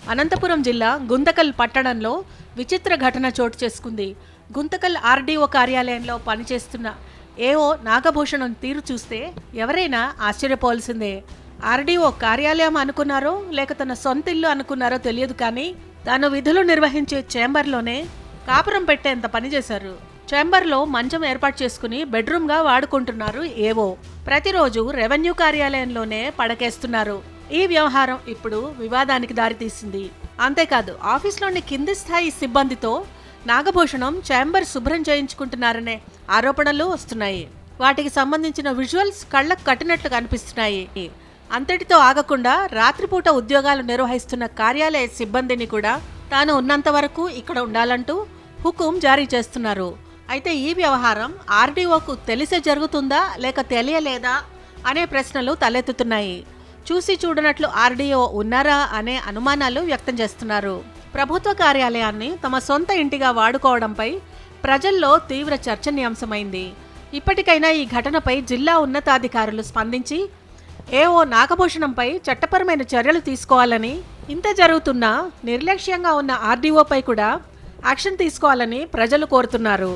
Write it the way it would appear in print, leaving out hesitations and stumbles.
అనంతపురం జిల్లా గుంతకల్ పట్టణంలో విచిత్ర ఘటన చోటు చేసుకుంది. గుంతకల్ ఆర్డీఓ కార్యాలయంలో పనిచేస్తున్న ఏఓ నాగభూషణం తీరు చూస్తే ఎవరైనా ఆశ్చర్యపోవాల్సిందే. ఆర్డీఓ కార్యాలయం అనుకున్నారో లేక తన సొంత ఇల్లు అనుకున్నారో తెలియదు, కానీ తాను విధులు నిర్వహించే చేంబర్లోనే కాపురం పెట్టేంత పనిచేశారు. చేంబర్లో మంచం ఏర్పాటు చేసుకుని బెడ్రూమ్గా వాడుకుంటున్నారు ఏవో. ప్రతిరోజు రెవెన్యూ కార్యాలయంలోనే పడకేస్తున్నారు. ఈ వ్యవహారం ఇప్పుడు వివాదానికి దారితీసింది. అంతేకాదు, ఆఫీస్లోని కింది స్థాయి సిబ్బందితో నాగభూషణం చేంబర్ శుభ్రం చేయించుకుంటున్నారనే ఆరోపణలు వస్తున్నాయి. వాటికి సంబంధించిన విజువల్స్ కళ్ళకు కట్టినట్లు కనిపిస్తున్నాయి. అంతటితో ఆగకుండా రాత్రిపూట ఉద్యోగాలు నిర్వహిస్తున్న కార్యాలయ సిబ్బందిని కూడా తాను ఉన్నంత వరకు ఇక్కడ ఉండాలంటూ హుకుం జారీ చేస్తున్నారు. అయితే ఈ వ్యవహారం ఆర్డీఓకు తెలిసే జరుగుతుందా లేక తెలియలేదా అనే ప్రశ్నలు తలెత్తుతున్నాయి. చూసి చూడనట్లు ఆర్డీఓ ఉన్నారా అనే అనుమానాలు వ్యక్తం చేస్తున్నారు. ప్రభుత్వ కార్యాలయాన్ని తమ సొంత ఇంటిగా వాడుకోవడంపై ప్రజల్లో తీవ్ర చర్చనీయాంశమైంది. ఇప్పటికైనా ఈ ఘటనపై జిల్లా ఉన్నతాధికారులు స్పందించి ఏఓ నాగభూషణంపై చట్టపరమైన చర్యలు తీసుకోవాలని, ఇంత జరుగుతున్నా నిర్లక్ష్యంగా ఉన్న ఆర్డీఓపై కూడా యాక్షన్ తీసుకోవాలని ప్రజలు కోరుతున్నారు.